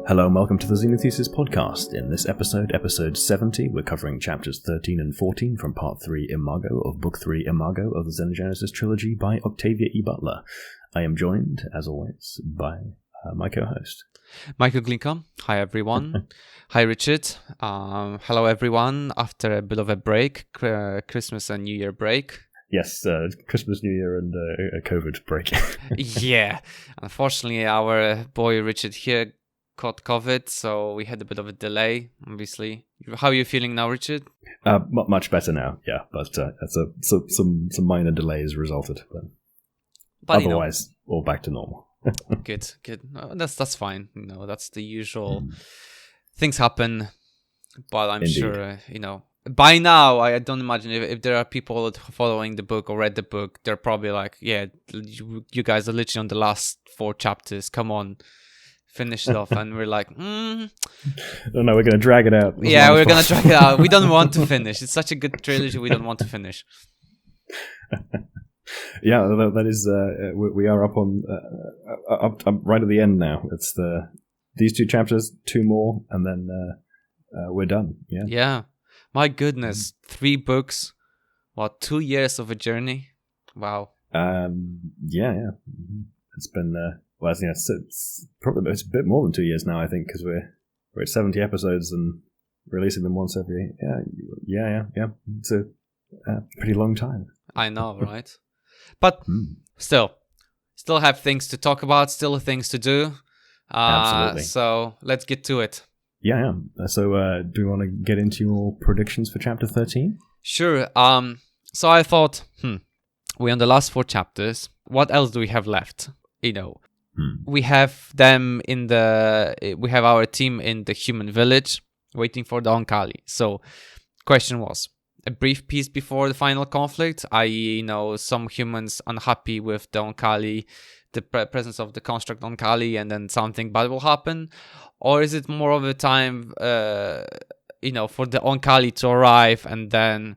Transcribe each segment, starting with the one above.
Hello and welcome to the Xenogenesis podcast. In this episode, episode 70, we're covering chapters 13 and 14 from part 3 Imago of book 3 Imago of the Xenogenesis trilogy by Octavia E. Butler. I am joined, as always, by my co-host, Michael Glinka. Hi everyone. Hi Richard. Hello everyone. After a bit of a break, Christmas and New Year break. Yes, Christmas, New Year, and a COVID break. Yeah. Unfortunately, our boy Richard here caught COVID, so we had a bit of a delay, obviously. How are you feeling now, Richard? Much better now, yeah, but some minor delays resulted. But otherwise, all back to normal. Good. No, that's fine. That's the usual. Things happen, but I'm Indeed. sure, by now, I don't imagine if there are people following the book or read the book, they're probably like, yeah, you guys are literally on the last 4 chapters. Come on, finish it off. And we're like, No, we're going to drag it out. Yeah, we're going to drag it out. We don't want to finish. It's such a good trilogy. We don't want to finish. Yeah, that is. We are up on up right at the end now. It's these 2 chapters, 2 more, and then we're done. Yeah. Yeah. My goodness, 3 books, 2 years of a journey. Wow. Yeah. It's been it's probably a bit more than 2 years now. I think because we're at 70 episodes and releasing them once every. Yeah. It's a pretty long time. I know, right? But still have things to talk about, still things to do. Absolutely. So let's get to it. Yeah. So do you want to get into your predictions for chapter 13? Sure. So I thought, we're on the last 4 chapters. What else do we have left? We have them we have our team in the human village waiting for the Onkali. So question was, a brief peace before the final conflict, i.e., some humans unhappy with the Onkali, the presence of the construct Onkali, and then something bad will happen? Or is it more of a time, for the Onkali to arrive and then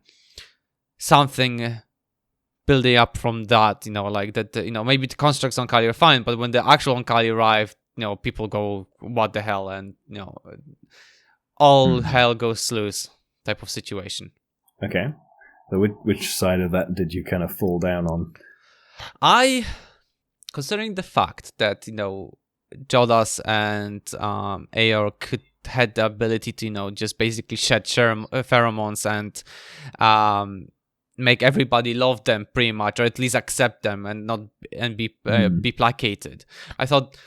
something building up from that, like that, maybe the constructs Onkali are fine, but when the actual Onkali arrive, people go, what the hell? And, all hell goes loose type of situation. Okay. So which side of that did you kind of fall down on? Considering the fact that, Jodah and Aor had the ability to, just basically shed pheromones and make everybody love them pretty much, or at least accept them and be placated. I thought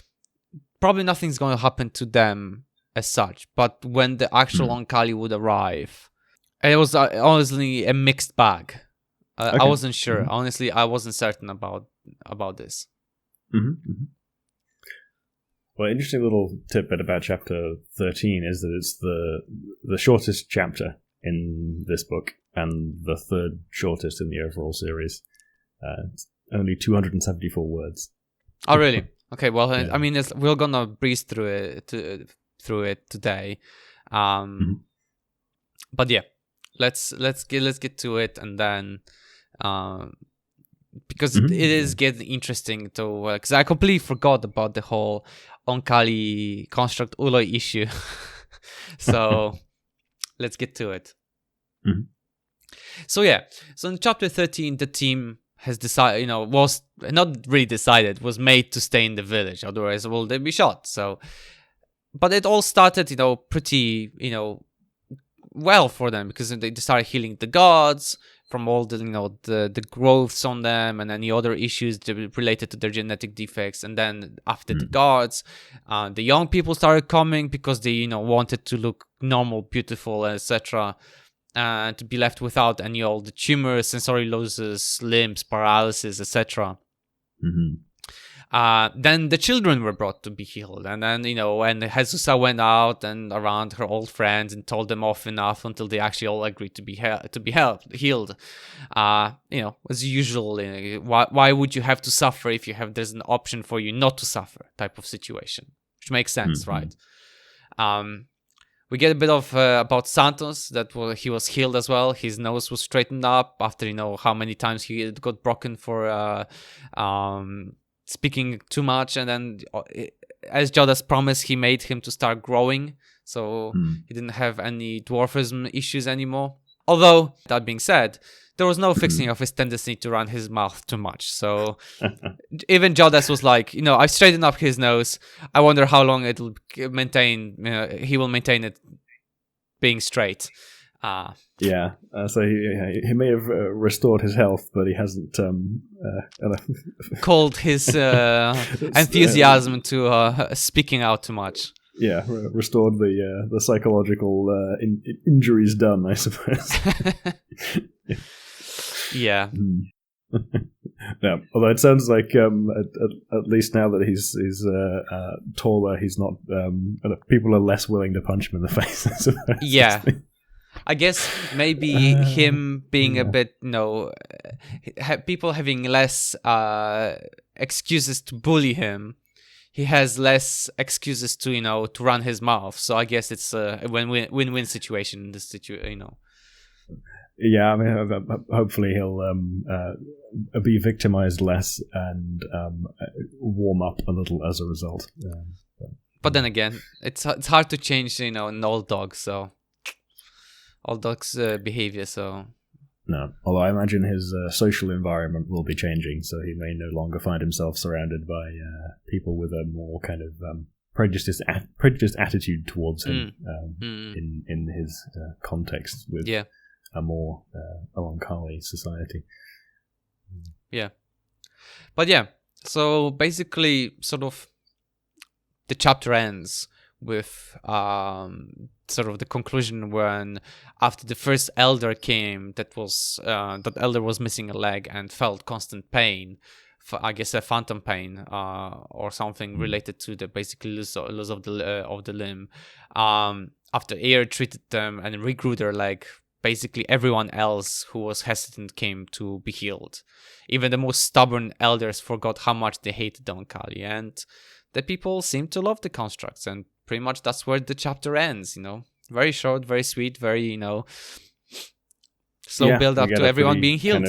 probably nothing's going to happen to them as such, but when the actual Onkali would arrive, it was honestly a mixed bag. Okay. I wasn't sure. Honestly, I wasn't certain about this. Well, interesting little tidbit about chapter 13 is that it's the shortest chapter in this book and the 3rd shortest in the overall series. It's only 274 words. Oh, really? Okay. Well, yeah. I mean, we're gonna breeze through it today. But yeah, let's get to it, and then because it is getting interesting to because I completely forgot about the whole Onkali construct Uloi issue. So let's get to it. So in chapter 13, the team has decided, was not really decided, was made to stay in the village, otherwise they'd be shot. So, but it all started, pretty, well for them, because they started healing the gods from all the, the growths on them and any other issues related to their genetic defects. And then after the gods, the young people started coming because they, wanted to look normal, beautiful, etc. To be left without any all the tumors, sensory losses, limbs, paralysis, etc. Then the children were brought to be healed, and then when Jesusa went out and around her old friends and told them off enough until they actually all agreed to be healed. As usual, why would you have to suffer if there's an option for you not to suffer type of situation, which makes sense, right? We get a bit of about Santos, that he was healed as well. His nose was straightened up after how many times he got broken for speaking too much, and then as Jodah's promise, he made him to start growing, so he didn't have any dwarfism issues anymore. Although, that being said, there was no fixing of his tendency to run his mouth too much. So even Jodas was like, I've straightened up his nose. I wonder how long it'll maintain. He will maintain it being straight. So he may have restored his health, but he hasn't called his enthusiasm to speaking out too much. Yeah, restored the psychological injuries done, I suppose. Yeah. Yeah. Although it sounds like at least now that he's taller, he's not. People are less willing to punch him in the face, I suppose. Yeah. I guess maybe him being a bit, people having less excuses to bully him. He has less excuses to run his mouth. So I guess it's a win-win situation in this situation. Yeah, I mean, hopefully he'll be victimized less and warm up a little as a result. But then again, it's hard to change, an old dog. So old dog's behavior. So. No, although I imagine his social environment will be changing, so he may no longer find himself surrounded by people with a more kind of prejudiced attitude towards him in his context with a more Oankali society. Yeah. But yeah, so basically sort of the chapter ends with sort of the conclusion when after the first elder came, that elder was missing a leg and felt constant pain, I guess a phantom pain or something related to the basically loss of the limb. After Air treated them and regrew their leg, basically everyone else who was hesitant came to be healed. Even the most stubborn elders forgot how much they hated the Oankali, and the people seemed to love the constructs, and pretty much that's where the chapter ends, Very short, very sweet, very, slow build up to everyone being healed.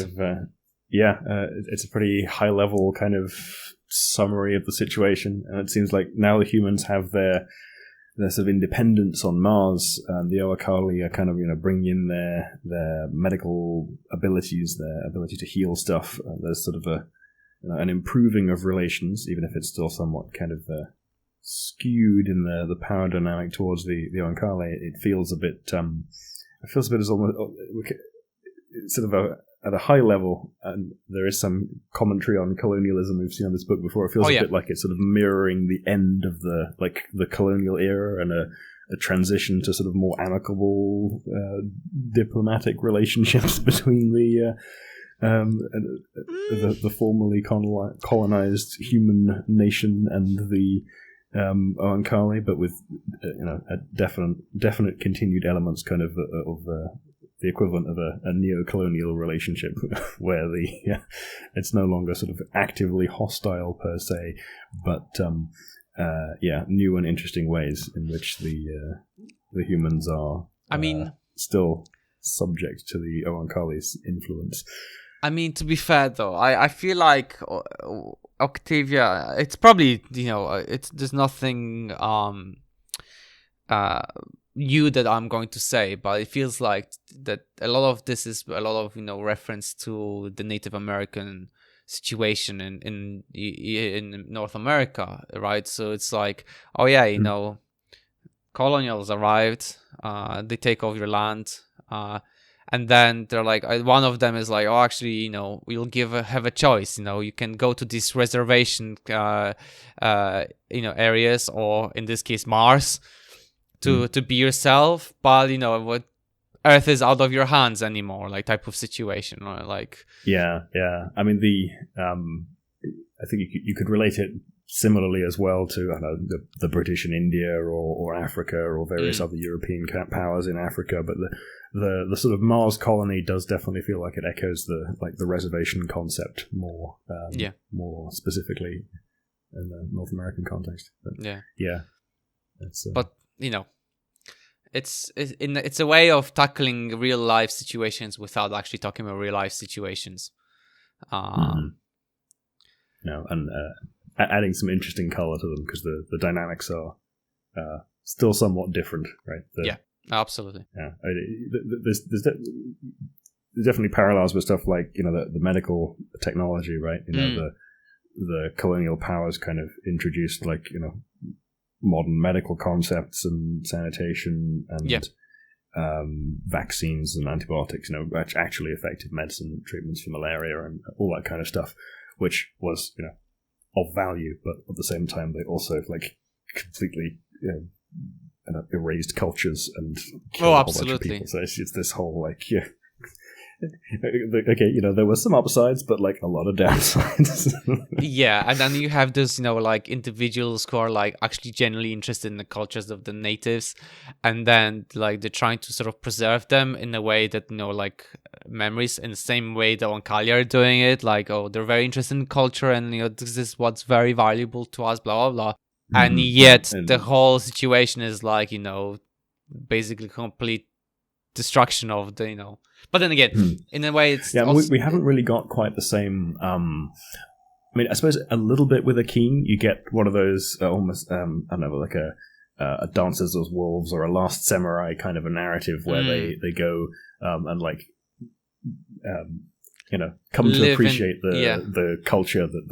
It's a pretty high level kind of summary of the situation, and it seems like now the humans have their sort of independence on Mars, and the Oankali are kind of, bringing in their medical abilities, their ability to heal stuff. There's sort of an improving of relations, even if it's still somewhat kind of skewed in the power dynamic towards the Oankali. It feels a bit as almost sort of at a high level, and there is some commentary on colonialism we've seen on this book before. It feels a bit like it's sort of mirroring the end of the colonial era and a transition to sort of more amicable diplomatic relationships between the formerly colonized human nation and the Oankali, but with a definite continued elements kind of the equivalent of a neo-colonial relationship where it's no longer sort of actively hostile per se, but new and interesting ways in which the humans are still subject to the Oankali's influence. I mean, to be fair though, I feel like Octavia, it's probably, there's nothing new that I'm going to say, but it feels like that a lot of this is a lot of reference to the Native American situation in North America, right? So it's like, colonials arrived, they take over your land, and then they're like, one of them is like, oh, actually, we'll have a choice. You can go to these reservation, areas, or in this case, Mars, to be yourself. But what Earth is out of your hands anymore, like type of situation, right? Like, yeah. I mean, I think you could relate it similarly as well to the British in India or Africa or various other European powers in Africa, but the sort of Mars colony does definitely feel like it echoes the reservation concept more specifically in the North American context. But, but it's a way of tackling real life situations without actually talking about real life situations. No, and adding some interesting color to them, because the dynamics are still somewhat different, right? Yeah, absolutely. Yeah, there's definitely parallels with stuff like, the medical technology, right? The colonial powers kind of introduced, like, modern medical concepts and sanitation and vaccines and antibiotics, actually effective medicine treatments for malaria and all that kind of stuff, which was, of value, but at the same time they also like completely erased cultures and killed a whole bunch of people. So it's this whole like okay, there were some upsides, but like a lot of downsides. Yeah, and then you have this, like individuals who are like actually genuinely interested in the cultures of the natives, and then like they're trying to sort of preserve them in a way that, like memories, in the same way the Oankali are doing it. Like, oh, they're very interested in culture, and this is what's very valuable to us, blah blah blah. And yet the whole situation is like, basically complete destruction of the, but then again, in a way, it's also, we haven't really got quite the same. I mean, I suppose a little bit with Akeem, you get one of those almost I don't know, like a Dances as Wolves or a Last Samurai kind of a narrative where they go and like come to appreciate the culture that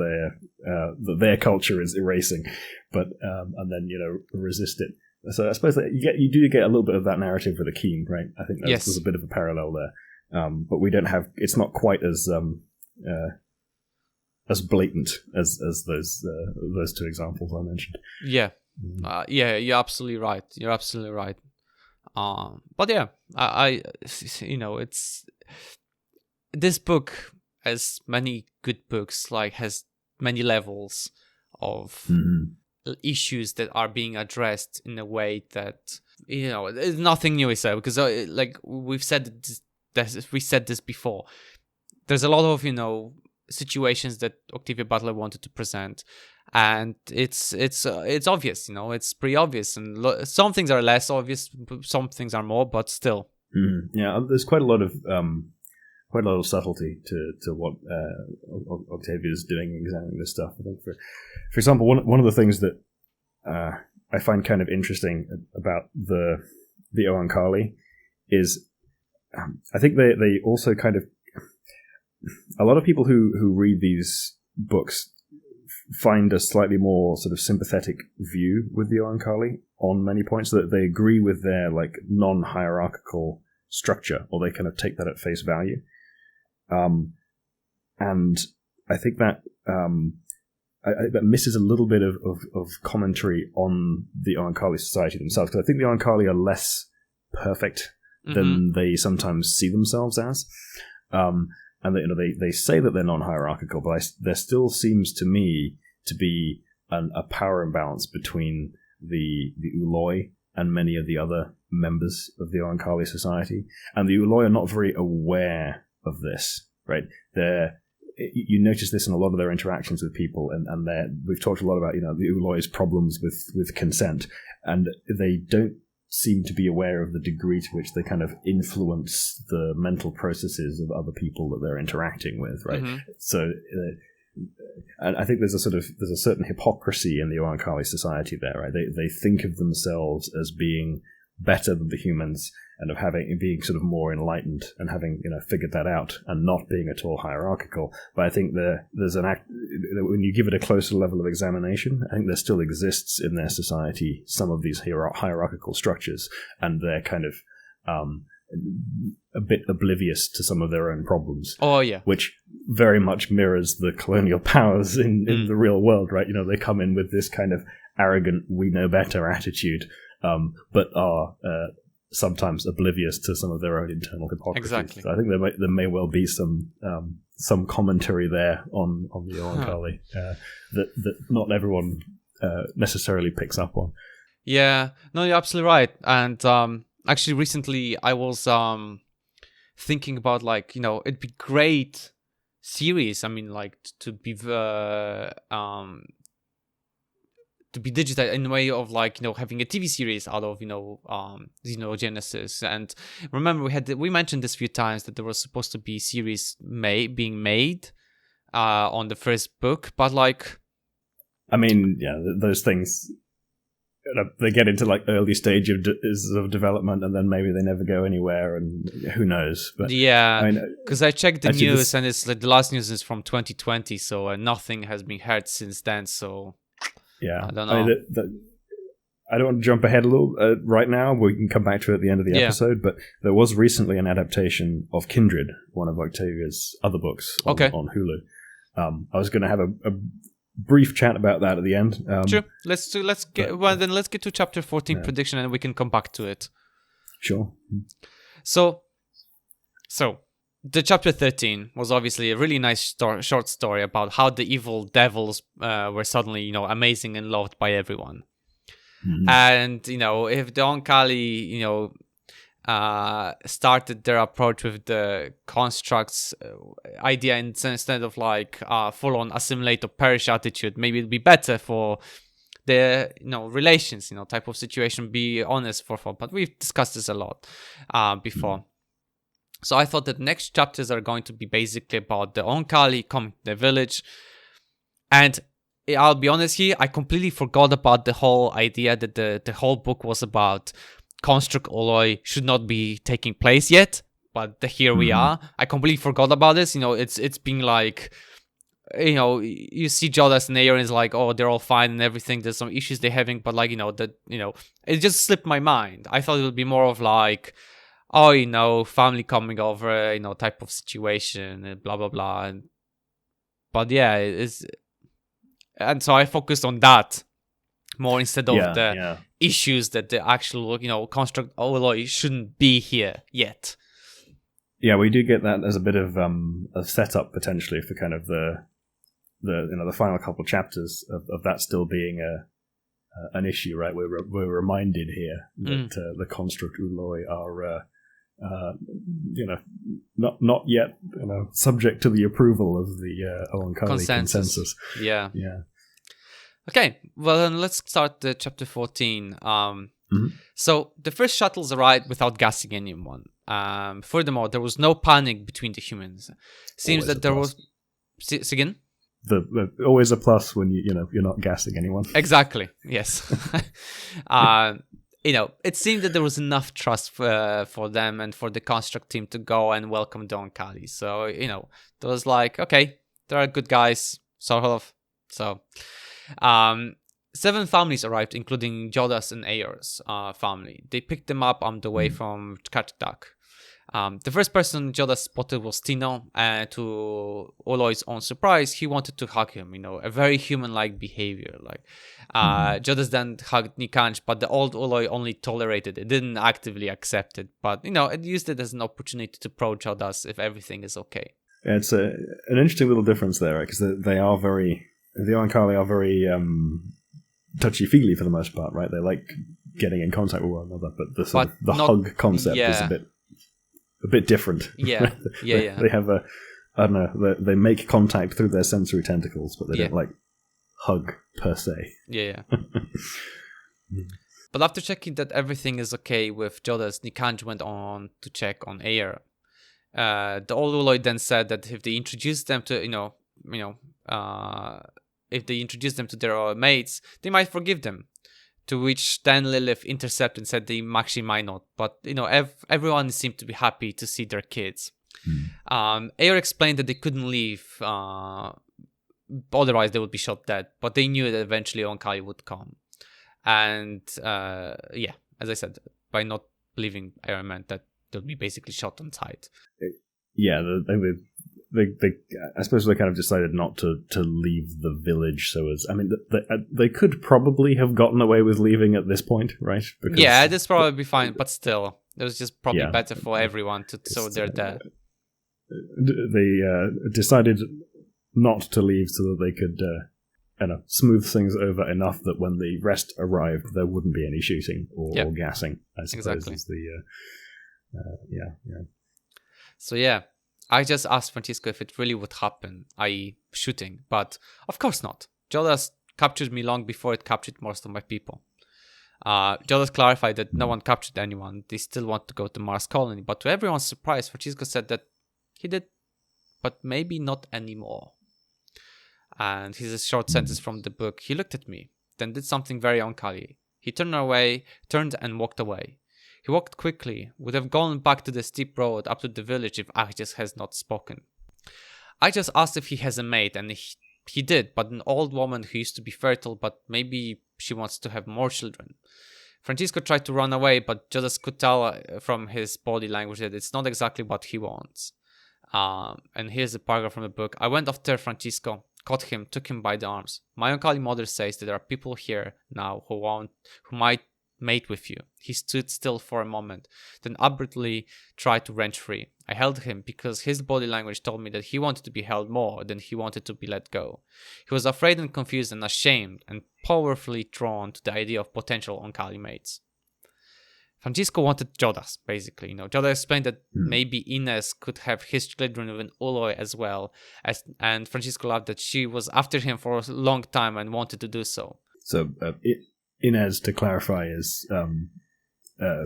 their culture is erasing, but and then resist it. So I suppose that you do get a little bit of that narrative with Akeem, right? I think there's a bit of a parallel there, but we don't have. It's not quite as blatant as those two examples I mentioned. Yeah, you're absolutely right. You're absolutely right. But yeah, I it's this book, as many good books, like has many levels of. Issues that are being addressed in a way that there's nothing new, is there? Because like we've said this before, there's a lot of situations that Octavia Butler wanted to present, and it's obvious, it's pretty obvious, and some things are less obvious, some things are more, but still. Yeah, there's quite a lot of subtlety to what Octavia is doing in examining this stuff. I think, for example, one of the things that I find kind of interesting about the Oankali is I think they also kind of, a lot of people who read these books find a slightly more sort of sympathetic view with the Oankali on many points, that they agree with their like non-hierarchical structure, or they kind of take that at face value. And I think that that misses a little bit of commentary on the Oankali society themselves, because I think the Oankali are less perfect than they sometimes see themselves as. And they say that they're non-hierarchical, but there still seems to me to be a power imbalance between the Uloi and many of the other members of the Oankali society. And the Uloi are not very aware of this, right? You notice this in a lot of their interactions with people, and we've talked a lot about the Uloi's problems with consent, and they don't seem to be aware of the degree to which they kind of influence the mental processes of other people that they're interacting with, right? So, and I think there's a certain hypocrisy in the Oankali society there, right? They think of themselves as being better than the humans, and of being sort of more enlightened and having figured that out, and not being at all hierarchical. But I think there's when you give it a closer level of examination, I think there still exists in their society some of these hierarchical structures, and they're kind of a bit oblivious to some of their own problems. Oh yeah, which very much mirrors the colonial powers in the real world, right? They come in with this kind of arrogant, we know better attitude, but are sometimes oblivious to some of their own internal hypocrisy. Exactly. So I think there may well be some commentary there on the Oankali that not everyone necessarily picks up on. Yeah, no, you're absolutely right. And actually, recently I was thinking about it'd be great series. I mean, like to be digitized in a way of having a TV series out of Xenogenesis. And remember, we mentioned this a few times that there was supposed to be series being made on the first book, but I mean, yeah, those things, they get into like early stage of development, and then maybe they never go anywhere, and who knows? But yeah, because I checked the news, and it's like the last news is from 2020, so nothing has been heard since then. So yeah, I don't know. I don't want to jump ahead a little right now. We can come back to it at the end of the episode, but there was recently an adaptation of Kindred, one of Octavia's other books on Hulu. I was going to have a brief chat about that at the end. Sure. Let's get to chapter 14 prediction, and we can come back to it. Sure. So the chapter 13 was obviously a really nice short story about how the evil devils were suddenly, amazing and loved by everyone. Mm-hmm. And if the Oankali, started their approach with the constructs idea instead of like full-on assimilate or perish attitude, maybe it'd be better for the relations, type of situation, be honest for fun. But we've discussed this a lot before. Mm-hmm. So I thought that next chapters are going to be basically about the Oankali coming to the village. And I'll be honest here, I completely forgot about the whole idea that the whole book was about construct Oloi should not be taking place yet, but here we are. I completely forgot about this. It's been like, you see Jodah and Aeron is like, oh, they're all fine and everything. There's some issues they're having, but like, it just slipped my mind. I thought it would be more of like, oh, family coming over, type of situation, and blah blah blah. But yeah, it's. And so I focused on that more instead of the issues that the actual, construct Oloi shouldn't be here yet. Yeah, we do get that as a bit of a setup potentially for kind of the final couple chapters of that still being an issue, right? We're reminded here that the construct Oloi are not yet subject to the approval of the Oankali consensus. Yeah. Okay, well then let's start the chapter 14. So the first shuttles arrived without gassing anyone. Furthermore, there was no panic between the humans. Seems that there was. Again? Always a plus when you're not gassing anyone. Exactly. Yes. It seemed that there was enough trust for them and for the construct team to go and welcome the Oankali. So, there was like, okay, there are good guys, sort of. So, 7 families arrived, including Jodah's and Aer's family. They picked them up on the way from Kartak. The first person Jodah spotted was Tino, and to Oloi's own surprise, he wanted to hug him, a very human-like behavior. Like, Jodah then hugged Nikanj, but the old Oloi only tolerated it, didn't actively accept it, but, it used it as an opportunity to probe Jodah if everything is okay. Yeah, it's an interesting little difference there, right? Because the Oankali are very touchy-feely for the most part, right? They like getting in contact with one another, but the hug concept is a bit different. Yeah, yeah. They have I don't know, they make contact through their sensory tentacles, but they don't like hug per se. Yeah. But after checking that everything is okay with Jodas, Nikanj went on to check on Aer. The old Oloi then said that if they introduced them to, if they introduced them to their mates, they might forgive them. To which then Lilith intercepted and said they actually might not. But, everyone seemed to be happy to see their kids. Aer explained that they couldn't leave, otherwise they would be shot dead. But they knew that eventually Oankali would come. And, as I said, by not leaving, Aer meant that they'll be basically shot on sight. Yeah, I suppose they kind of decided not to leave the village. They could probably have gotten away with leaving at this point, right? Because, yeah, this probably be fine, but still, it was just probably better for everyone so they're there. They decided not to leave so that they could smooth things over enough that when the rest arrived, there wouldn't be any shooting or gassing, I suppose. Exactly. Is the, So, yeah. I just asked Francisco if it really would happen, i.e. shooting, but of course not. Jodas captured me long before it captured most of my people. Jodas clarified that no one captured anyone. They still want to go to Mars colony, but to everyone's surprise, Francisco said that he did, but maybe not anymore. And here's a short sentence from the book. He looked at me, then did something very uncanny. He turned and walked away. He walked quickly, would have gone back to the steep road up to the village if Agis has not spoken. I just asked if he has a mate, and he did, but an old woman who used to be fertile, but maybe she wants to have more children. Francisco tried to run away, but Jodas could tell from his body language that it's not exactly what he wants. And here's a paragraph from the book. I went after Francisco, caught him, took him by the arms. My uncle mother says that there are people here now who might mate with you. He stood still for a moment, then abruptly tried to wrench free. I held him because his body language told me that he wanted to be held more than he wanted to be let go. He was afraid and confused and ashamed and powerfully drawn to the idea of potential Oankali mates. Francisco wanted Jodas, basically. Jodah explained that maybe Ines could have his children with an Uloi as well, and Francisco loved that she was after him for a long time and wanted to do so. So Inez, to clarify, is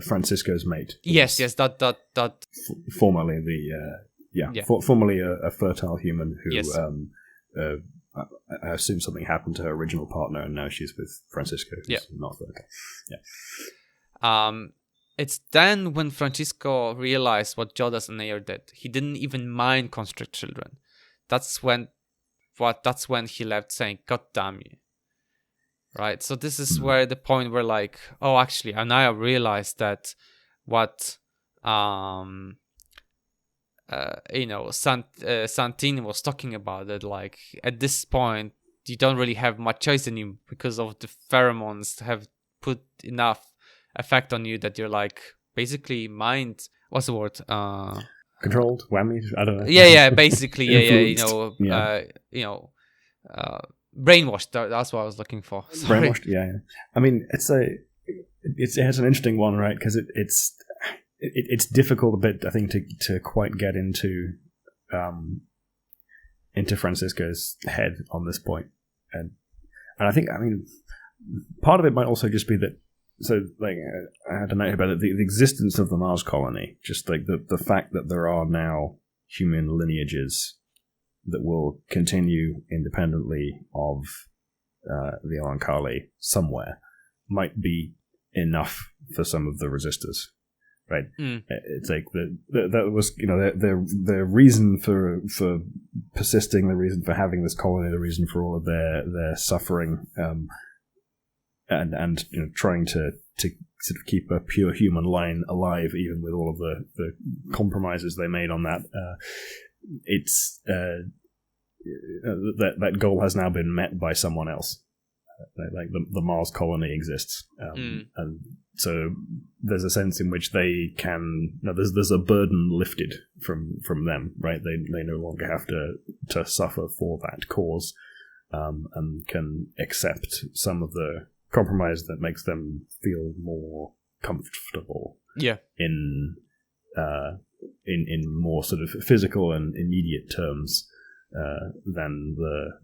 Francisco's mate. Yes, that. Formerly formerly a fertile human who, yes. I assume something happened to her original partner, and now she's with Francisco, who's not fertile. Yeah. It's then when Francisco realized what Jodas and Ayer did. He didn't even mind constrict children. That's when he left, saying, "God damn you." Right, so this is where the point where actually Anaya realized that what Santini was talking about, that at this point you don't really have much choice anymore because of the pheromones have put enough effect on you that you're basically mind. What's the word? Controlled, whammy. I don't know. Yeah, basically, brainwashed. That's what I was looking for. Sorry. Brainwashed. Yeah. I mean, it has an interesting one, right? Because it's difficult a bit, I think, to quite get into Francisco's head on this point, and I think, part of it might also just be that. So, I had to note about it, the existence of the Mars colony, just the fact that there are now human lineages that will continue independently of the Oankali somewhere, might be enough for some of the resistors, right? It's that was the reason for persisting, the reason for having this colony, the reason for all of their suffering. And trying to sort of keep a pure human line alive, even with all of the compromises they made on that, that goal has now been met by someone else. The Mars colony exists, and so there's a sense in which they can. There's a burden lifted from them, right? They no longer have to suffer for that cause, and can accept some of the compromise that makes them feel more comfortable. Yeah. In more sort of physical and immediate terms than the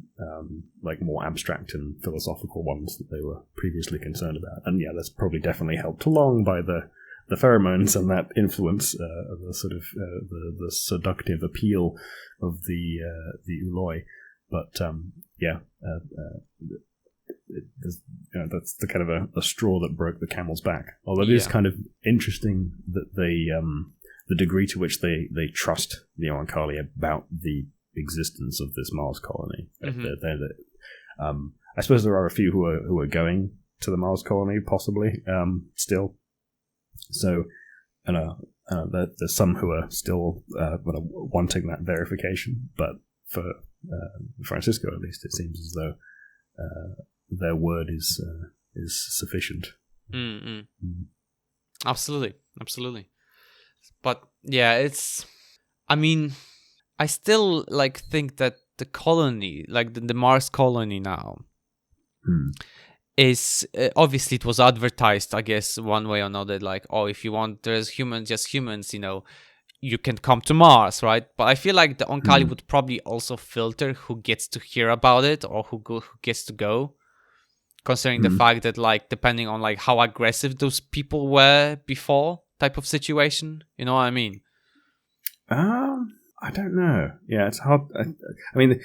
more abstract and philosophical ones that they were previously concerned about. And that's probably definitely helped along by the pheromones and that influence of the sort of the seductive appeal of the Uloi. But that's the kind of a straw that broke the camel's back. Although it is kind of interesting that they the degree to which they trust the Oankali about the existence of this Mars colony. I suppose there are a few who are going to the Mars colony, possibly still. So, there's some who are still wanting that verification. But for Francisco, at least, it seems as though their word is sufficient. Absolutely. But it's. I still think that the colony, the Mars colony now, is obviously it was advertised, I guess, one way or another. If you want, there's just humans, you can come to Mars, right? But I feel like the Oankali would probably also filter who gets to hear about it or who gets to go, considering the fact that depending on how aggressive those people were before, type of situation. You know what I mean? I don't know. Yeah, it's hard. I mean,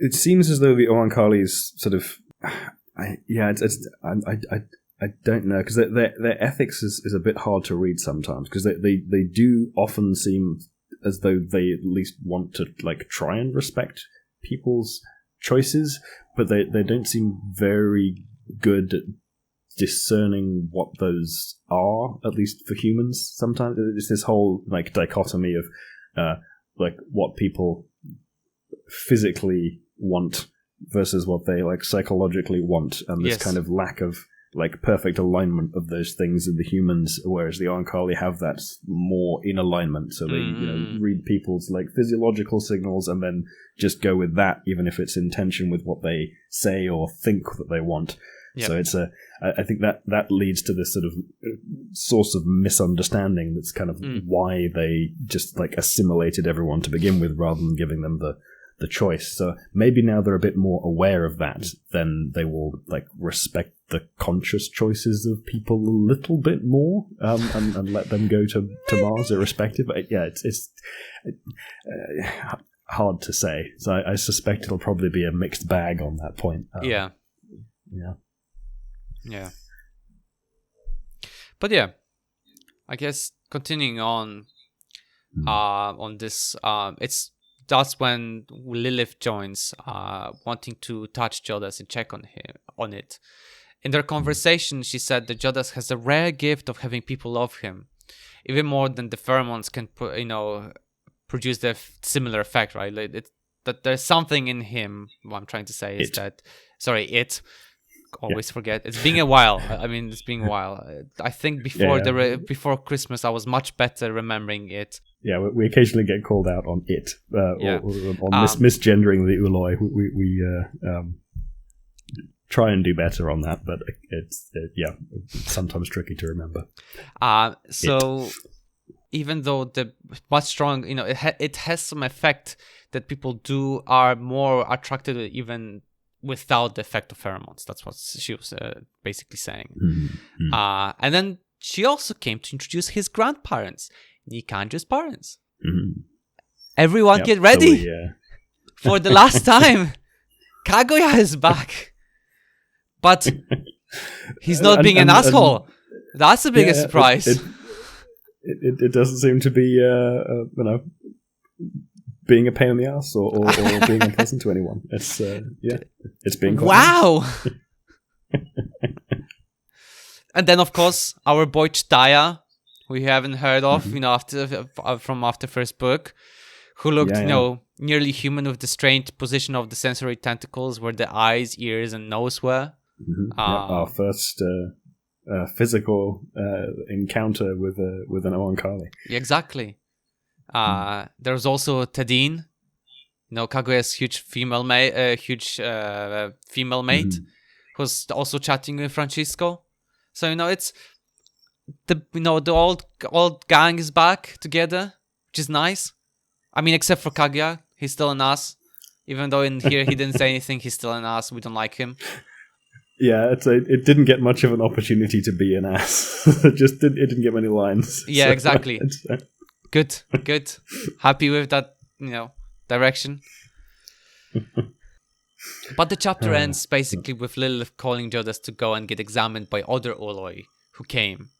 it seems as though the Oankali's sort of, I don't know, because their ethics is a bit hard to read sometimes, because they do often seem as though they at least want to like try and respect people's choices, but they don't seem very good at discerning what those are, at least for humans. Sometimes it's this whole like dichotomy of like what people physically want versus what they like psychologically want, and this kind of lack of like perfect alignment of those things in the humans, whereas the Oankali have that more in alignment, so they read people's like physiological signals and then just go with that, even if it's in tension with what they say or think that they want. Yep. So it's I think that leads to this sort of source of misunderstanding. That's kind of why they just like assimilated everyone to begin with, rather than giving them the choice. So maybe now they're a bit more aware of that, then they will like respect the conscious choices of people a little bit more, and let them go to Mars irrespective. But yeah, it's hard to say. So I suspect it'll probably be a mixed bag on that point. Yeah. But yeah, I guess continuing on this, that's when Lilith joins, wanting to touch Jodas and check on it. In their conversation, she said that Jodas has a rare gift of having people love him, even more than the pheromones can, produce the similar effect, right? Like that there's something in him. What I'm trying to say is always forget. It's been a while. It's been a while. I think before Christmas, I was much better remembering it. Yeah, we occasionally get called out on it, or misgendering the Uloi. We try and do better on that, but it's sometimes tricky to remember. So even though the much strong, it has some effect that people are more attracted to even without the effect of pheromones. That's what she was basically saying. Mm-hmm. And then she also came to introduce his grandparents, Nikandra's parents. Mm-hmm. Everyone get ready for the last time. Kaguya is back. But he's not being an asshole. That's the biggest surprise. It doesn't seem to be, being a pain in the ass or being unpleasant to anyone. It's it's being quite nice. And then of course our boy Chitaya, who we haven't heard of, after first book, who looked nearly human with the strange position of the sensory tentacles where the eyes, ears, and nose were. Mm-hmm. Our first physical encounter with an Oankali. Exactly. There's also Tadine, Kaguya's huge female mate, who's also chatting with Francisco. So it's the old gang is back together, which is nice. Except for Kaguya, he's still an ass. Even though in here he didn't say anything, he's still an ass. We don't like him. Yeah, it didn't get much of an opportunity to be an ass. It didn't get many lines. Yeah, so exactly. Good. Happy with that, direction. But the chapter ends basically with Lilith calling Jodas to go and get examined by other Oloi who came.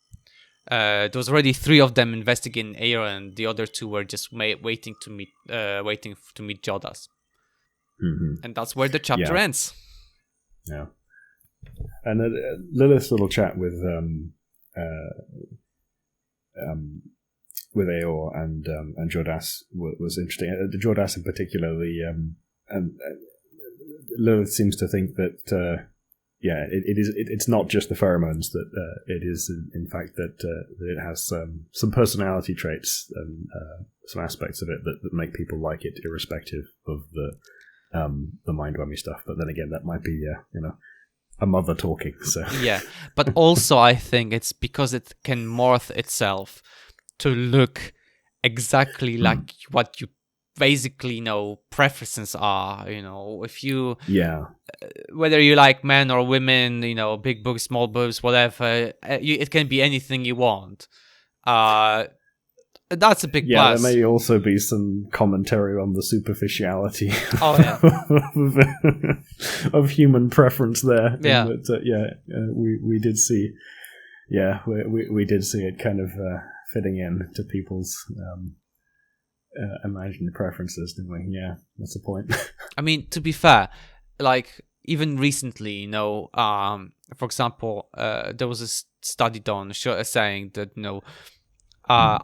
There was already 3 of them investigating Aira, and the other 2 were just waiting to meet Jodas. Mm-hmm. And that's where the chapter ends. Yeah. And Lilith's little chat with Aor and Jodas was interesting. Jodas in particular, Lilith seems to think that it's not just the pheromones, that it is in fact that it has some personality traits and some aspects of it that make people like it, irrespective of the mind whammy stuff. But then again, that might be a mother talking. So yeah, but also I think it's because it can morph itself to look exactly like what you basically preferences are. If you whether you like men or women, big boobs, small boobs, whatever, it can be anything you want. That's a big yeah, plus. there may also be some commentary on the superficiality of human preference there. Yeah. We did see, we did see it kind of fitting in to people's imagined preferences, didn't we? Yeah, that's the point. I mean, to be fair, like even recently, you know, for example, there was a study done saying that, you know,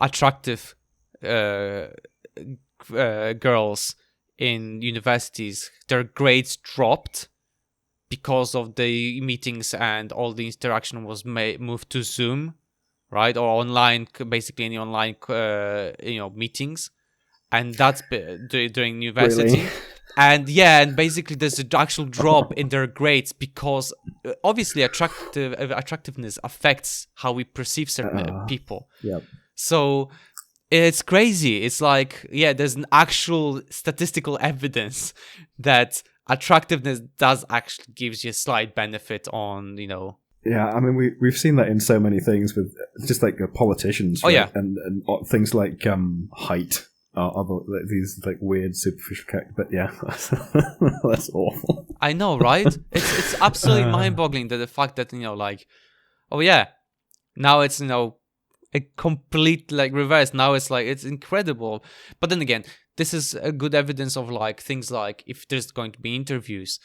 attractive girls in universities, their grades dropped because of the meetings and all the interaction was moved to Zoom, right, or online, basically any online, meetings, and that's during university. Really? And basically there's an actual drop in their grades because obviously attractiveness affects how we perceive certain people. Yep. So it's crazy. It's like, there's an actual statistical evidence that attractiveness does actually gives you a slight benefit on, you know. Yeah, I mean, we've seen that in so many things with just like politicians, right? and things like height. These like weird superficial characters, but yeah, that's awful. I know, right? It's absolutely mind-boggling that the fact that, you know, like, now it's, you know, a complete like reverse. Now it's like, it's incredible. But then again, this is a good evidence of like things like if there's going to be interviews,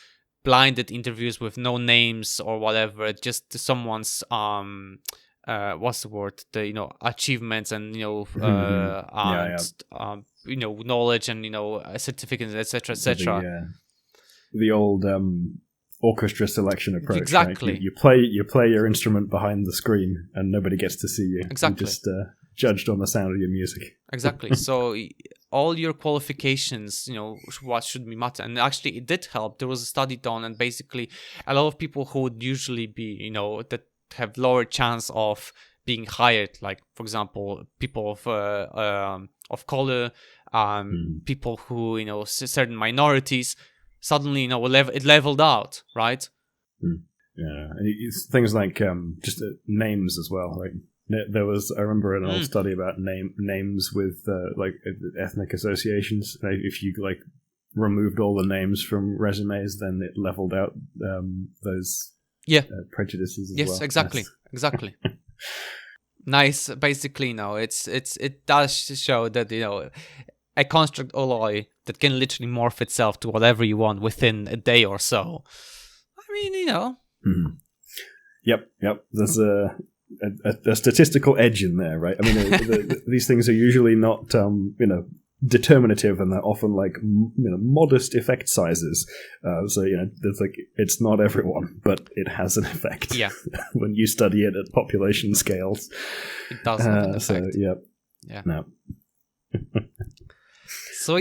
blinded interviews with no names or whatever, just someone's what's the word? The, you know, achievements and, you know, you know, knowledge and, you know, certificates, etc., etc. The old orchestra selection approach. Exactly. Right? You play your instrument behind the screen, and nobody gets to see you. Exactly. You're just judged on the sound of your music. Exactly. So all your qualifications, you know, what should be matter. And actually, it did help. There was a study done, and basically, a lot of people who would usually be, you know, that have lower chance of being hired, like for example, people of color, people who, you know, certain minorities, suddenly, you know, it leveled out, right? Yeah, and it's things like just names as well. Like there was, I remember an old study about names with like ethnic associations. If you like removed all the names from resumes, then it leveled out those prejudices as well. Yes, exactly. Nice. Basically, you know, it does show that, you know, a construct alloy that can literally morph itself to whatever you want within a day or so. I mean, you know. Mm-hmm. Yep. There's a statistical edge in there, right? I mean, these things are usually not, you know, determinative, and they're often like, you know, modest effect sizes. So, you know, there's like, it's not everyone, but it has an effect. Yeah. When you study it at population scales, it does have an effect. So, yeah. No. So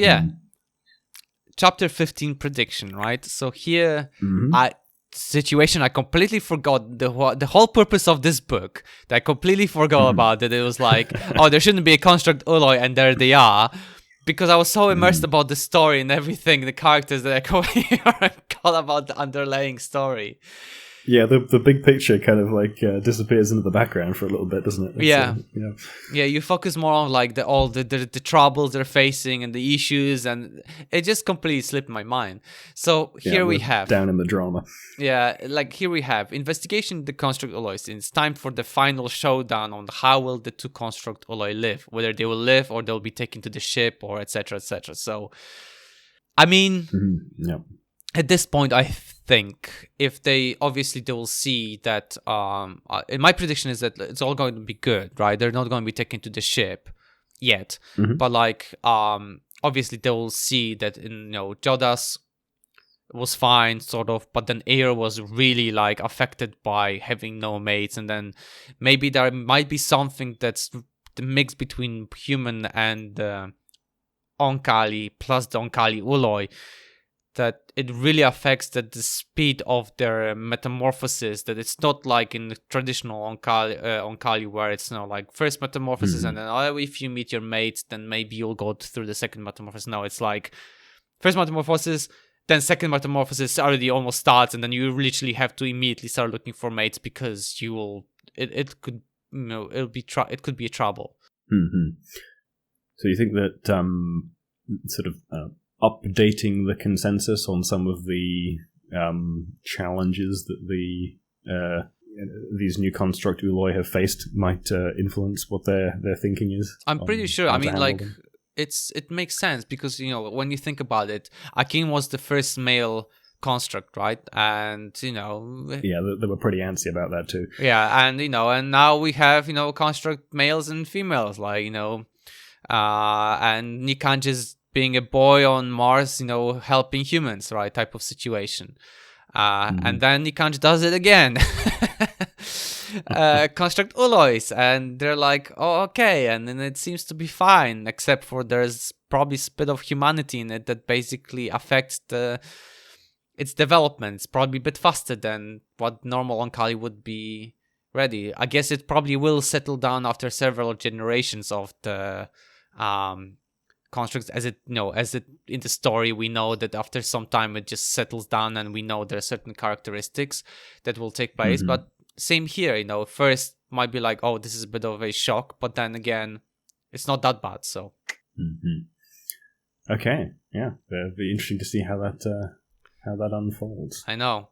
chapter 15 prediction, right? So here, I completely forgot the whole purpose of this book. That I completely forgot about that. It was like, oh, there shouldn't be a construct alloy, and there they are. Because I was so immersed about the story and everything, the characters, that I completely forgot about the underlying story. Yeah, the big picture kind of like disappears into the background for a little bit, doesn't it? Yeah, you focus more on like the troubles they're facing and the issues, and it just completely slipped my mind. So here we have down in the drama. Yeah, like here we have investigation the construct alloys. It's time for the final showdown on how will the two construct alloy live, whether they will live or they'll be taken to the ship or etc. etc. So, I mean, at this point, I think if they will see that my prediction is that it's all going to be good, right? They're not going to be taken to the ship yet, but like obviously they will see that, you know, Jodah's was fine sort of, but then Air was really like affected by having no mates, and then maybe there might be something that's the mix between human and Oankali plus the Oankali alloy, that it really affects the speed of their metamorphosis, that it's not like in the traditional Oankali where it's, you know, like first metamorphosis and then if you meet your mate, then maybe you'll go through the second metamorphosis. No, it's like first metamorphosis, then second metamorphosis already almost starts, and then you literally have to immediately start looking for mates because you will, it could, you know, it could be a trouble. So you think that sort of updating the consensus on some of the challenges that these new construct Uloi have faced might influence what their thinking is? I'm pretty sure. I mean, like, it makes sense because, when you think about it, Akin was the first male construct, right? And, Yeah, they were pretty antsy about that too. Yeah, and, and now we have, construct males and females, like, and Nikanj is being a boy on Mars, helping humans, right? Type of situation. And then Nikanj does it again. Construct Ulois, and they're like, oh, okay, and then it seems to be fine, except for there's probably a bit of humanity in it that basically affects its development. It's probably a bit faster than what normal Onkali would be ready. I guess it probably will settle down after several generations of the constructs, as it in the story we know that after some time it just settles down, and we know there are certain characteristics that will take place. But same here, first might be like, oh, this is a bit of a shock, but then again, it's not that bad. So okay, yeah, it'll be interesting to see how that unfolds. I know.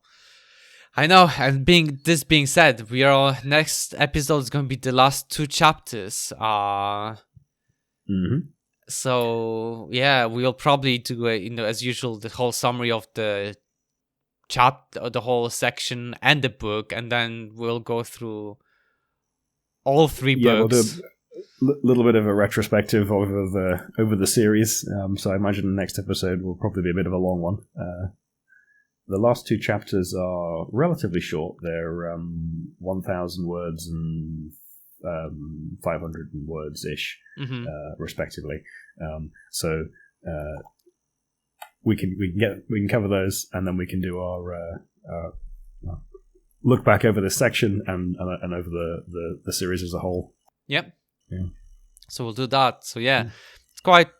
And being said, next episode is going to be the last 2 chapters. So yeah, we'll probably do as usual, the whole summary of the the whole section and the book, and then we'll go through all 3 books. We'll do a little bit of a retrospective over the series. So I imagine the next episode will probably be a bit of a long one. The last 2 chapters are relatively short. They're 1,000 words and 500 words ish, respectively. So we can cover those, and then we can do our look back over this section and over the series as a whole. Yep. Yeah. So we'll do that. So yeah, it's quite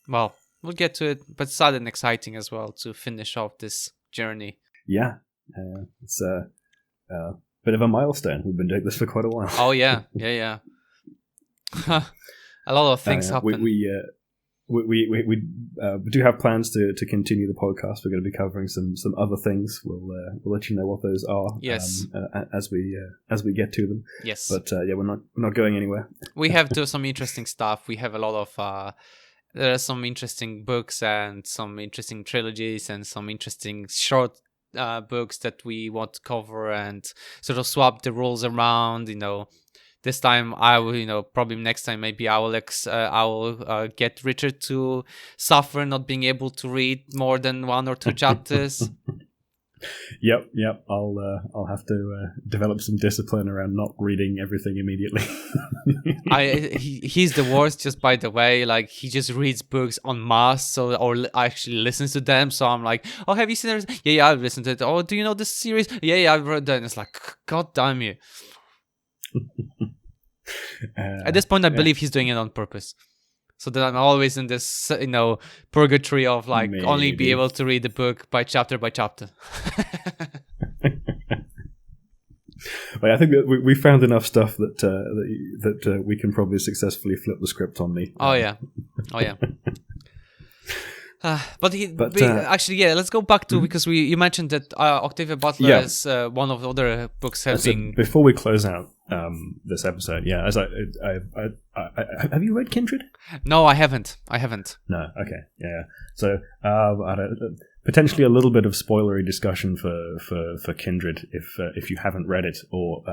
well. We'll get to it, but it's sad and exciting as well to finish off this journey. Yeah, it's a bit of a milestone. We've been doing this for quite a while. Oh yeah. A lot of things happen. We do have plans to continue the podcast. We're going to be covering some other things. We'll let you know what those are. Yes. As we get to them. Yes. But we're not going anywhere. We have some interesting stuff. We have a lot of. There are some interesting books and some interesting trilogies and some interesting short books that we want to cover and sort of swap the rules around. This time I will, probably next time maybe I will get Richard to suffer not being able to read more than 1 or 2 chapters. Yep. I'll have to develop some discipline around not reading everything immediately. He's the worst. Just by the way, like he just reads books en masse, or actually listens to them. So I'm like, oh, have you seen this? Yeah, I've listened to it. Oh, do you know this series? Yeah, I've read that. And it's like, God damn you. At this point, I believe he's doing it on purpose. So that I'm always in this, purgatory of like only be able to read the book by chapter by chapter. Well, I think that we found enough stuff that we can probably successfully flip the script on me. Oh yeah. Actually, yeah. Let's go back to because you mentioned that Octavia Butler is one of the other books have been. Before we close out this episode, as I have you read Kindred? No, I haven't. No, okay, yeah. So potentially a little bit of spoilery discussion for Kindred if you haven't read it, or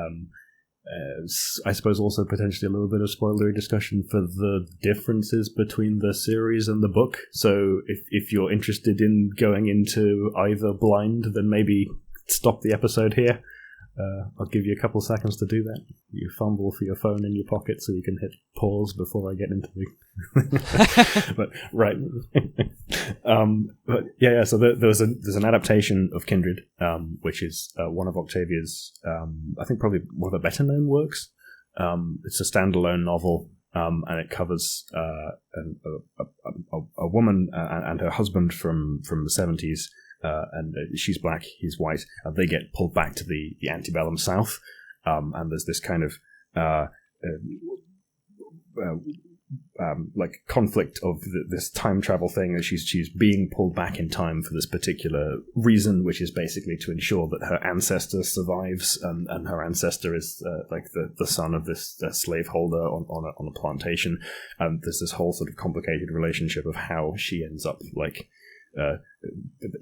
I suppose also potentially a little bit of spoilery discussion for the differences between the series and the book. So if you're interested in going into either blind, then maybe stop the episode here. I'll give you a couple seconds to do that. You fumble for your phone in your pocket so you can hit pause before I get into the... But right. But yeah. So there's an adaptation of Kindred, which is one of Octavia's, I think probably one of the better known works. It's a standalone novel, and it covers a woman and her husband from the 70s. And she's black, he's white, and they get pulled back to the antebellum South, and there's this kind of conflict of this time travel thing, that she's being pulled back in time for this particular reason, which is basically to ensure that her ancestor survives, and her ancestor is the son of this slaveholder on a plantation. There's this whole sort of complicated relationship of how she ends up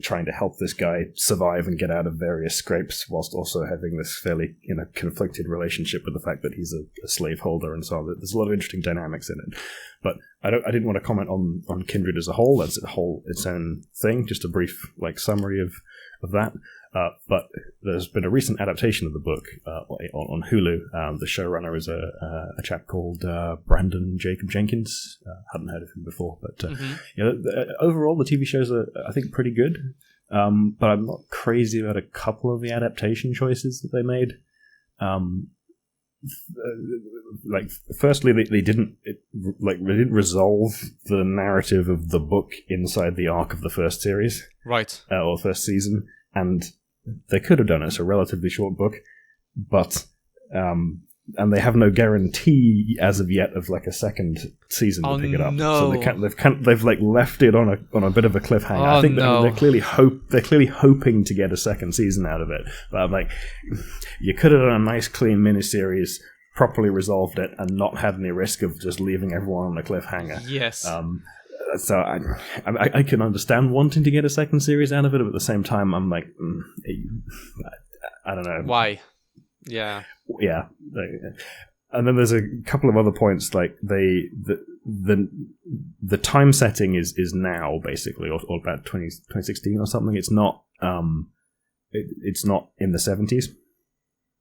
trying to help this guy survive and get out of various scrapes, whilst also having this fairly conflicted relationship with the fact that he's a slaveholder and so on. There's a lot of interesting dynamics in it, but I didn't want to comment on Kindred as a whole. That's its own thing. Just a brief summary of that. But there's been a recent adaptation of the book on Hulu. The showrunner is a chap called Brandon Jacob Jenkins. Hadn't heard of him before, but overall the TV shows are, I think, pretty good. But I'm not crazy about a couple of the adaptation choices that they made. Firstly, they didn't resolve the narrative of the book inside the arc of the first series, right, or first season, and they could have done it. It's a relatively short book, but and they have no guarantee as of yet of a second season to pick it up. No. So they've left it on a bit of a cliffhanger. I think they're clearly hoping to get a second season out of it. But I'm like, you could have done a nice clean miniseries, properly resolved it, and not had any risk of just leaving everyone on a cliffhanger. Yes. So I can understand wanting to get a second series out of it, but at the same time, I'm like, I don't know. Why? Yeah. Yeah. And then there's a couple of other points, the time setting is now, basically, or about 2016 or something. It's not it's not in the 70s.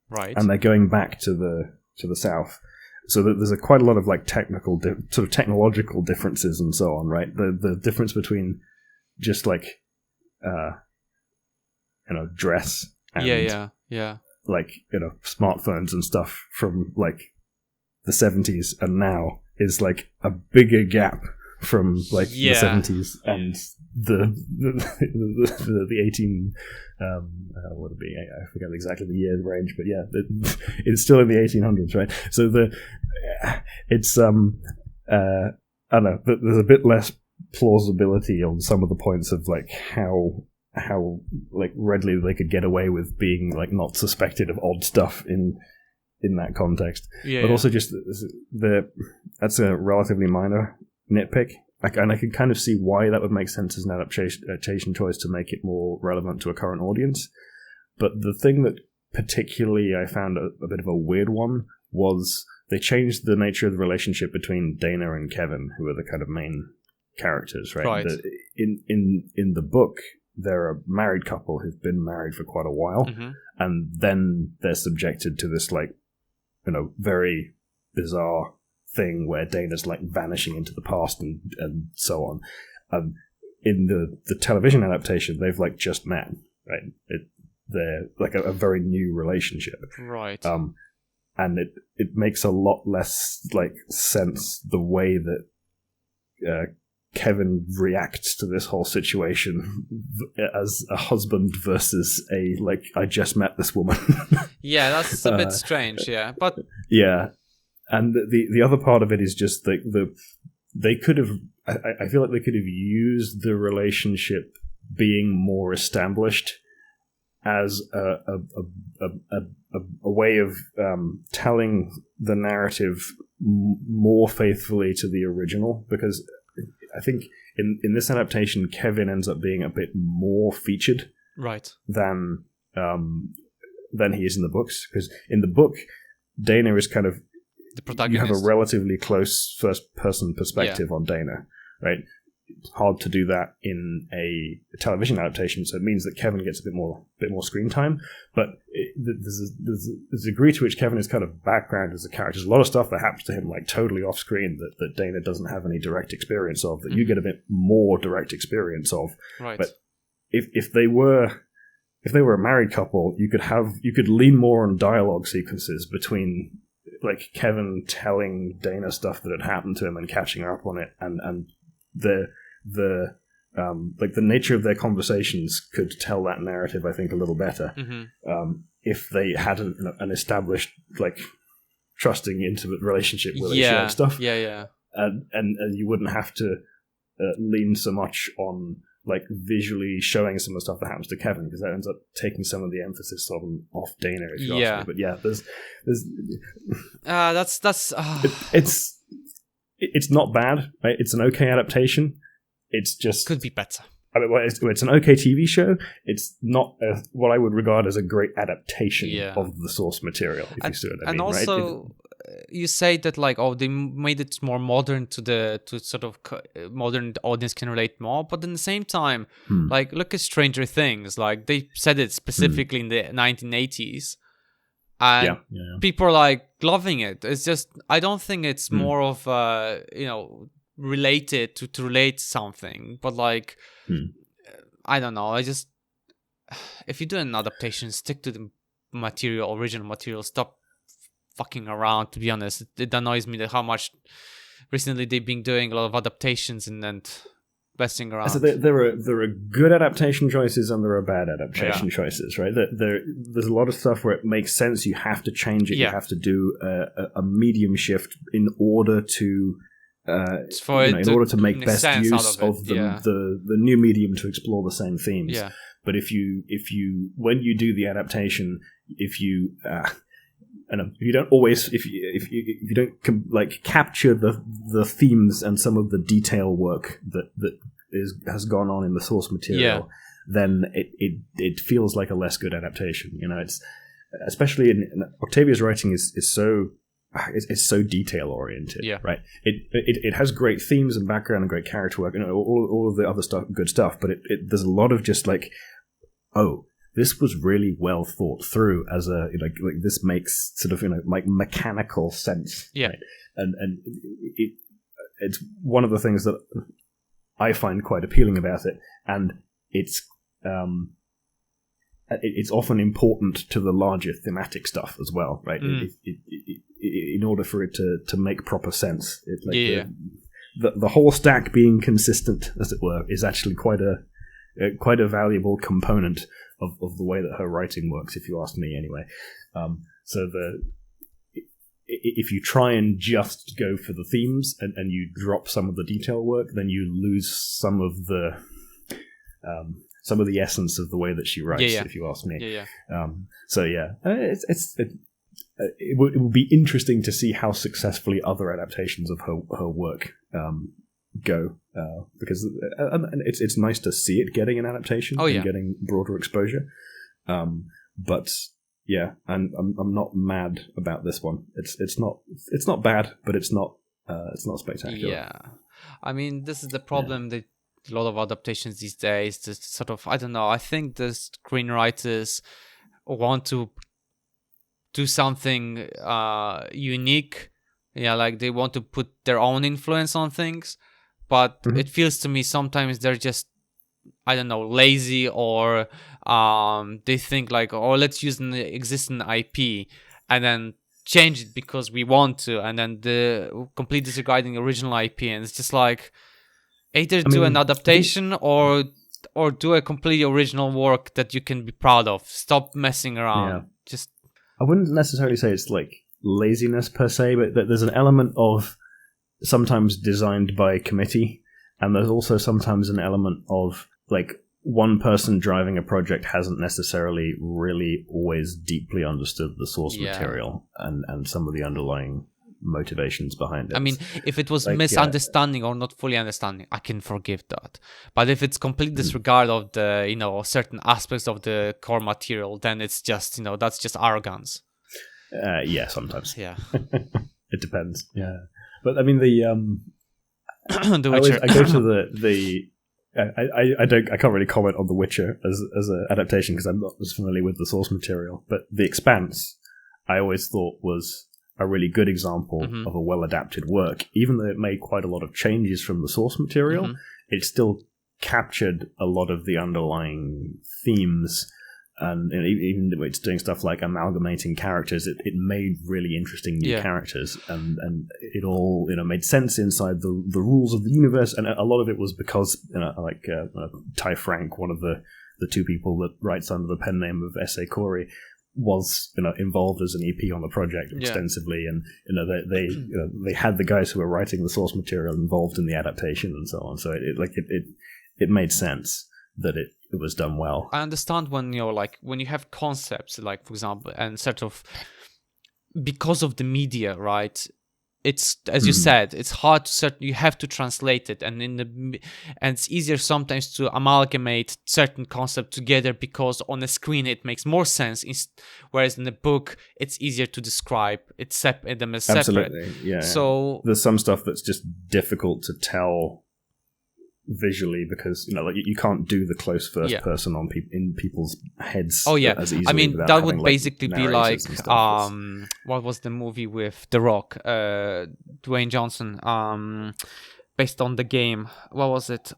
Right. And they're going back to the south. So there's quite a lot of technical, sort of technological differences and so on, right? The difference between just dress and yeah. smartphones and stuff from the 70s and now is a bigger gap from the 70s and the 18 what would it be? I forget exactly the year range, but yeah, it's still in the 1800s, right? So it's I don't know, there's a bit less plausibility on some of the points of how readily they could get away with being not suspected of odd stuff in that context. But also just that's a relatively minor nitpick. And I can kind of see why that would make sense as an adaptation choice to make it more relevant to a current audience. But the thing that particularly I found a bit of a weird one was they changed the nature of the relationship between Dana and Kevin, who are the kind of main characters, right? Right. In the book, they're a married couple who've been married for quite a while, and then they're subjected to this very bizarre thing where Dana's vanishing into the past and so on. In the television adaptation, they've just met, right? They're a very new relationship, right? And it makes a lot less sense the way that Kevin reacts to this whole situation as a husband versus I just met this woman. Yeah, that's a bit strange. Yeah, but yeah. And the other part of it is just they could have. I feel like they could have used the relationship being more established as a way of telling the narrative more faithfully to the original, because I think in this adaptation, Kevin ends up being a bit more featured, right, than he is in the books. Because in the book, Dana is kind of the protagonist. You have a relatively close first-person perspective on Dana, right? It's hard to do that in a television adaptation, so it means that Kevin gets a bit more screen time. But there's a degree to which Kevin is kind of background as a character. There's a lot of stuff that happens to him totally off screen that Dana doesn't have any direct experience of, that you get a bit more direct experience of. Right. But if they were a married couple, you could lean more on dialogue sequences between Kevin telling Dana stuff that had happened to him and catching her up on it, and the nature of their conversations could tell that narrative, I think, a little better. If they had an established trusting, intimate relationship where they share stuff. Yeah. and you wouldn't have to lean so much on like visually showing some of the stuff that happens to Kevin, because that ends up taking some of the emphasis off Dana, if you ask me. But yeah, it's not bad, right? It's an okay adaptation. It's just could be better. I mean, it's an okay TV show. It's not what I would regard as a great adaptation of the source material, if you see what I mean. And also, right? You say that like, they made it more modern to sort of modern audience can relate more, but at the same time, like look at Stranger Things. Like they said it specifically in the 1980s, and people are like loving it. It's just I don't think it's more of related to relate something, but like I don't know. I just if you do an adaptation, stick to the original material. Stop fucking around. To be honest, it annoys me that how much recently they've been doing a lot of adaptations and messing around. So there are good adaptation choices and there are bad adaptation choices, right? There's a lot of stuff where it makes sense. You have to change it. You have to do a medium shift in order to in order to make best use of the new medium to explore the same themes. Yeah. But if you when you do the adaptation, if you don't always if you don't like capture the themes and some of the detail work that has gone on in the source material, then it feels like a less good adaptation. It's especially in Octavia's writing is so. It's so detail oriented, right? It has great themes and background and great character work, all of the other stuff, good stuff. But there's a lot of just like, this was really well thought through as a like this makes sort of like mechanical sense, right? And it's one of the things that I find quite appealing about it, and it's often important to the larger thematic stuff as well, right? In order for it to make proper sense, it's like the whole stack being consistent, as it were, is actually quite a valuable component of the way that her writing works, if you ask me, anyway. So if you try and just go for the themes and you drop some of the detail work, then you lose some of the essence of the way that she writes, if you ask me. It would be interesting to see how successfully other adaptations of her work go, because it's nice to see it getting an adaptation and getting broader exposure. But and I'm not mad about this one. It's not bad, but it's not spectacular. Yeah, I mean, this is the problem that a lot of adaptations these days. Just sort of, I don't know. I think the screenwriters want to do something unique. Like they want to put their own influence on things, but it feels to me sometimes they're just, I don't know, lazy, or they think like, let's use an existing IP and then change it because we want to, and then the complete disregarding original IP, and it's just like either do an adaptation or do a completely original work that you can be proud of. Stop messing around. Just I wouldn't necessarily say it's like laziness per se, but there's an element of sometimes designed by committee, and there's also sometimes an element of like one person driving a project hasn't necessarily really always deeply understood the source material and some of the underlying motivations behind it. I mean, if it was misunderstanding or not fully understanding, I can forgive that. But if it's complete disregard of the, certain aspects of the core material, then it's just, that's just arrogance. Sometimes. Yeah. It depends. Yeah. But I mean, The Witcher. I go to I can't really comment on The Witcher as an adaptation because I'm not as familiar with the source material. But The Expanse, I always thought was a really good example of a well-adapted work. Even though it made quite a lot of changes from the source material, it still captured a lot of the underlying themes. And even though it's doing stuff like amalgamating characters, it made really interesting new characters, and it all made sense inside the rules of the universe. And a lot of it was because Ty Frank, one of the two people that writes under the pen name of S.A. Corey, was involved as an EP on the project extensively, and they had the guys who were writing the source material involved in the adaptation and so on. So it made sense that it was done well. I understand when when you have concepts, like for example, and sort of because of the media, right? It's, as you said, it's hard to you have to translate it, and and it's easier sometimes to amalgamate certain concepts together because on the screen it makes more sense, whereas in the book it's easier to describe. It's them as separate. Absolutely, yeah. So there's some stuff that's just difficult to tell visually because you can't do the close first person on in people's heads. Oh yeah, as easily I mean that would basically be like stuff. what was the movie with The Rock, Dwayne Johnson, based on the game? What was it?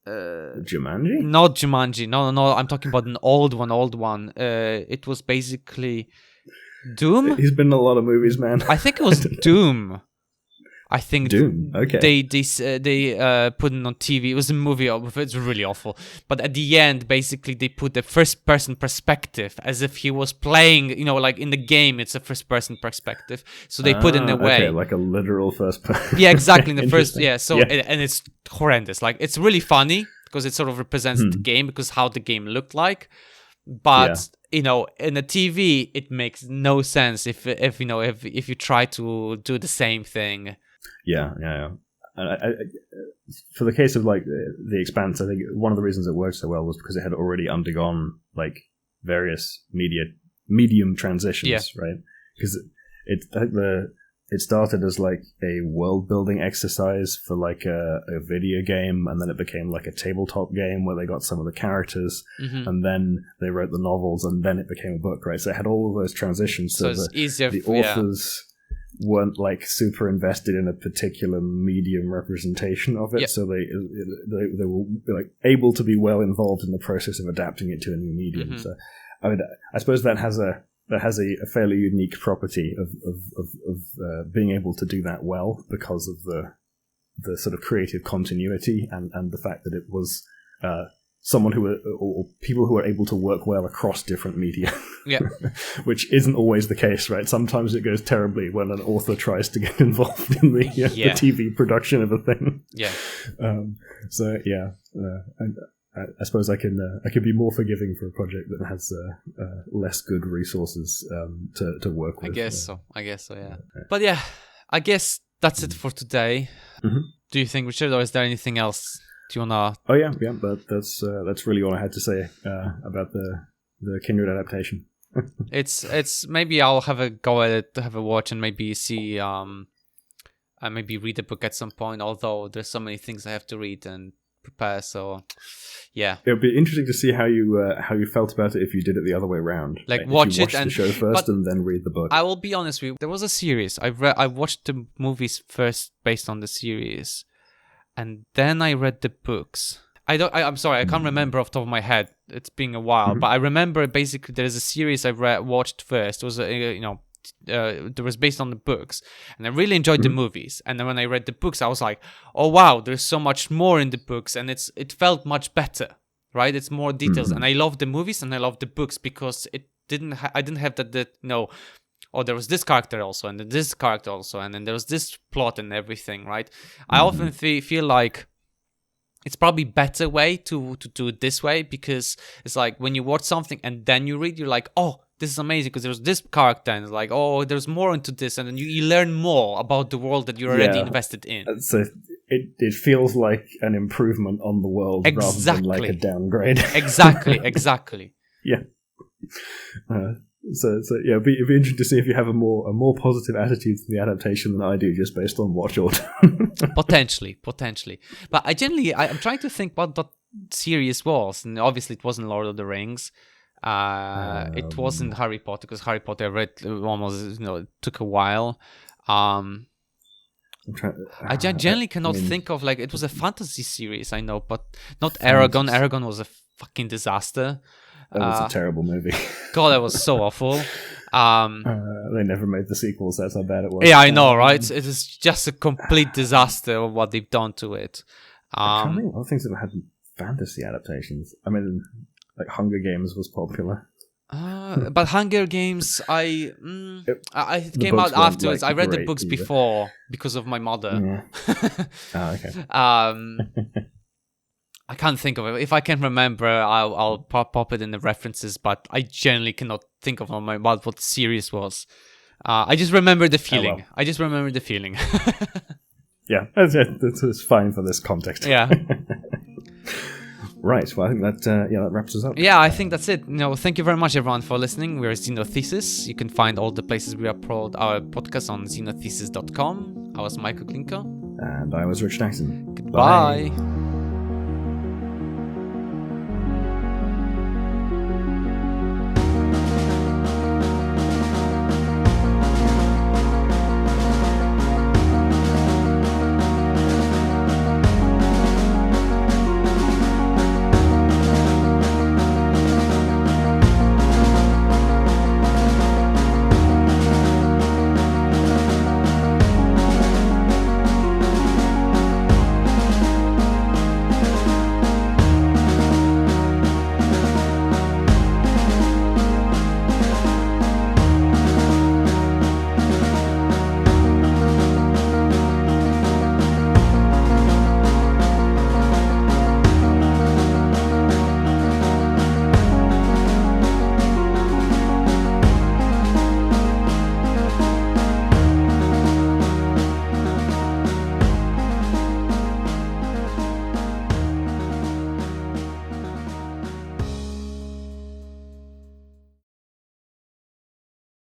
Jumanji? Not Jumanji. No. I'm talking about an old one. It was basically Doom. He's been in a lot of movies, man. I think it was Doom. I think Doom. Okay. They put it on TV. It was a movie. It's really awful. But at the end, basically, they put the first person perspective as if he was playing. Like in the game, it's a first person perspective. So they put it in a way, okay, like a literal first person. Yeah, exactly. In the first, yeah. So and it's horrendous. Like it's really funny because it sort of represents the game because how the game looked like. But in a TV, it makes no sense if you try to do the same thing. Yeah. I, for the case of like the Expanse, I think one of the reasons it worked so well was because it had already undergone like various medium transitions, right? Because it started as like a world building exercise for like a video game, and then it became like a tabletop game where they got some of the characters, and then they wrote the novels, and then it became a book, right? So it had all of those transitions, so it's easier. The authors weren't like super invested in a particular medium representation of it, so they were like able to be well involved in the process of adapting it to a new medium. So I mean, I suppose that has a fairly unique property of being able to do that well because of the sort of creative continuity and the fact that it was someone or people who are able to work well across different media. Yeah. Which isn't always the case, right? Sometimes it goes terribly when an author tries to get involved in the TV production of a thing. Yeah. I suppose I can be more forgiving for a project that has less good resources to work with. I guess so, yeah. But yeah, I guess that's it for today. Do you think, Richard, or is there anything else? Do you wanna? Oh yeah, but that's really all I had to say about the Kindred adaptation. It's maybe I'll have a go at it, have a watch, and maybe see maybe read the book at some point. Although there's so many things I have to read and prepare, so yeah, it would be interesting to see how you felt about it if you did it the other way around. Like right? watch if you it the show first and then read the book. I will be honest with you. There was a series I watched the movies first based on the series, and then I read the books. I'm sorry, I can't remember off the top of my head. It's been a while, but I remember basically there is a series I watched first. It was there was based on the books, and I really enjoyed the movies. And then when I read the books, I was like, oh wow, there's so much more in the books, and it felt much better, right? It's more details, and I love the movies and I love the books because it I didn't have that oh, there was this character also, and then this character also, and then there was this plot and everything, right? I often feel like it's probably better way to do it this way, because it's like when you watch something and then you read, you're like, oh, this is amazing because there's this character, and it's like, oh, there's more into this, and then you learn more about the world that you're already invested in. So it feels like an improvement on the world rather than like a downgrade. Exactly. Yeah. So yeah, it'd be interesting to see if you have a more positive attitude to the adaptation than I do, just based on watch order. Potentially. But I'm trying to think what that series was, and obviously it wasn't Lord of the Rings. It wasn't Harry Potter, because Harry Potter I read almost, it took a while. I generally cannot think of, like, it was a fantasy series, I know, but not Aragon. Aragon was a fucking disaster. That was a terrible movie. God, that was so awful. They never made the sequels. That's how bad it was. Yeah, I know, right? It is just a complete disaster of what they've done to it. I can't think of things that had fantasy adaptations. I mean, like Hunger Games was popular. But Hunger Games, it came out books weren't, afterwards. like, I read the great books either. before because of my mother. Oh, okay. I can't think of it. If I can remember, I'll pop it in the references. But I generally cannot think of on my mouth what the series was. I just remember the feeling. I just remember the feeling. Yeah, that's fine for this context. Yeah. Right, well, I think that wraps us up. Yeah, I think that's it. Thank you very much, everyone, for listening. We're Xenothesis. You can find all the places we upload our podcast on xenothesis.com. I was Michael Klinko. And I was Rich Jackson. Goodbye. Bye.